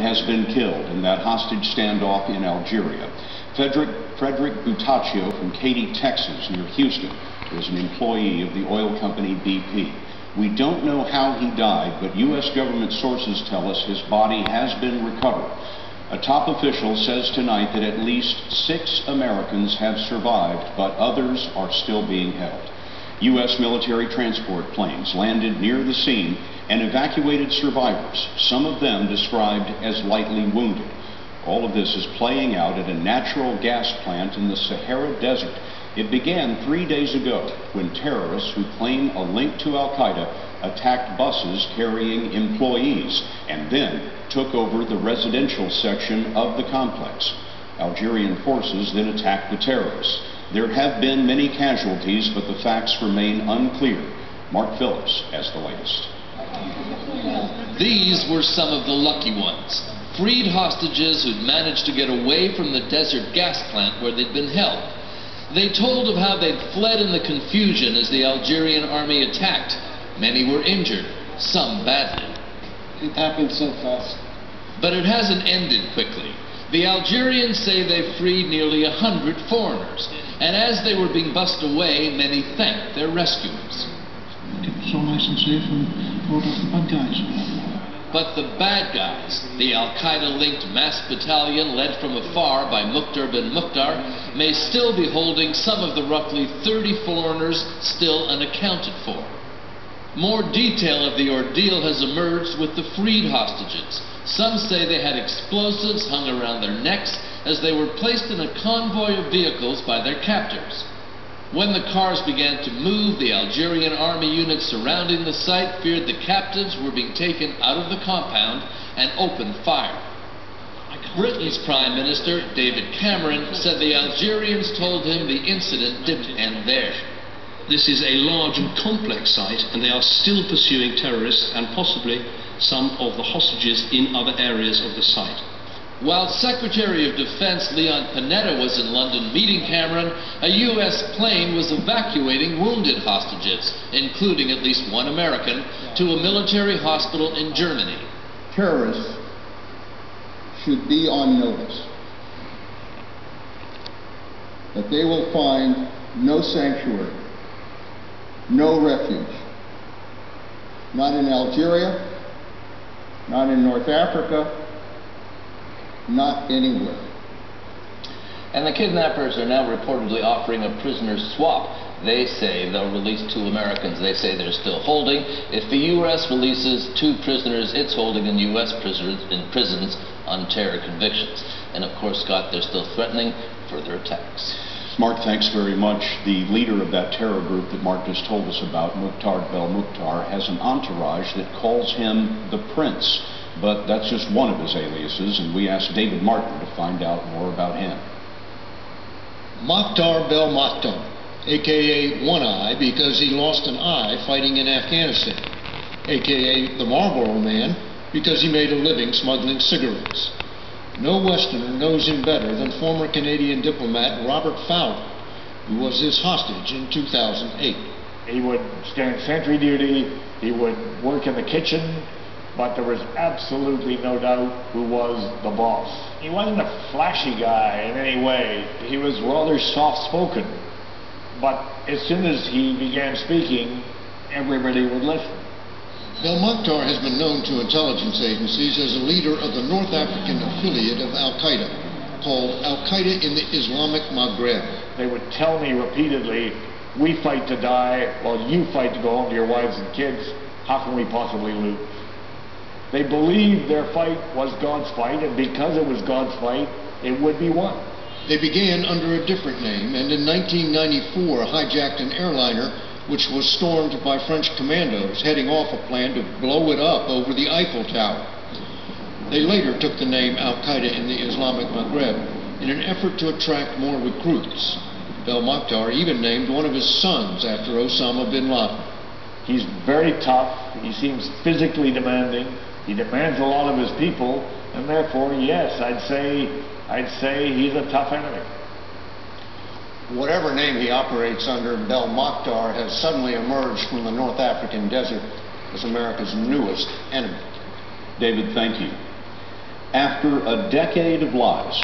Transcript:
has been killed in that hostage standoff in Algeria. Frederick Butaccio from Katy, Texas, near Houston, was an employee of the oil company BP. We don't know how he died, but U.S. government sources tell us his body has been recovered. A top official says tonight that at least 6 Americans have survived, but others are still being held. U.S. military transport planes landed near the scene and evacuated survivors, some of them described as lightly wounded. All of this is playing out at a natural gas plant in the Sahara Desert. It began 3 days ago when terrorists who claim a link to Al-Qaeda attacked buses carrying employees and then took over the residential section of the complex. Algerian forces then attacked the terrorists. There have been many casualties, but the facts remain unclear. Mark Phillips has the latest. These were some of the lucky ones. Freed hostages who'd managed to get away from the desert gas plant where they'd been held. They told of how they'd fled in the confusion as the Algerian army attacked. Many were injured, some badly. It happened so fast. But it hasn't ended quickly. The Algerians say they've freed nearly 100 foreigners, and as they were being bussed away, many thanked their rescuers. It was so nice and safe and brought off the bad guys. But the bad guys, the Al-Qaeda-linked mass battalion led from afar by Mukhtar bin Mukhtar, may still be holding some of the roughly 30 foreigners still unaccounted for. More detail of the ordeal has emerged with the freed hostages. Some say they had explosives hung around their necks as they were placed in a convoy of vehicles by their captors. When the cars began to move, the Algerian army units surrounding the site feared the captives were being taken out of the compound and opened fire. Britain's Prime Minister, David Cameron, said the Algerians told him the incident didn't end there. This is a large and complex site, and they are still pursuing terrorists and possibly some of the hostages in other areas of the site. While Secretary of Defense Leon Panetta was in London meeting Cameron, a U.S. plane was evacuating wounded hostages, including at least one American, to a military hospital in Germany. Terrorists should be on notice that they will find no sanctuary, no refuge, not in Algeria, not in North Africa, not anywhere. And the kidnappers are now reportedly offering a prisoner swap. They say they'll release 2 Americans they say they're still holding if the U.S. releases 2 prisoners it's holding in U.S. prisons on terror convictions. And of course, Scott, they're still threatening further attacks. Mark, thanks very much. The leader of that terror group that Mark just told us about, Mukhtar bin Mukhtar, has an entourage that calls him the Prince. But that's just one of his aliases, and we asked David Martin to find out more about him. Mukhtar bin Mukhtar, a.k.a. One Eye, because he lost an eye fighting in Afghanistan, a.k.a. the Marlboro Man, because he made a living smuggling cigarettes. No Westerner knows him better than former Canadian diplomat Robert Fowler, who was his hostage in 2008. He would stand sentry duty, he would work in the kitchen, but there was absolutely no doubt who was the boss. He wasn't a flashy guy in any way. He was rather soft-spoken. But as soon as he began speaking, everybody would listen. Bin Mukhtar has been known to intelligence agencies as a leader of the North African affiliate of Al-Qaeda, called Al-Qaeda in the Islamic Maghreb. They would tell me repeatedly, we fight to die while you fight to go home to your wives and kids. How can we possibly lose? They believed their fight was God's fight, and because it was God's fight, it would be won. They began under a different name, and in 1994 hijacked an airliner which was stormed by French commandos heading off a plan to blow it up over the Eiffel Tower. They later took the name Al-Qaeda in the Islamic Maghreb in an effort to attract more recruits. Bin Mukhtar even named one of his sons after Osama bin Laden. He's very tough, he seems physically demanding, he demands a lot of his people, and therefore, yes, I'd say he's a tough enemy. Whatever name he operates under, Bin Mukhtar has suddenly emerged from the North African desert as America's newest enemy. David, thank you. After a decade of lies,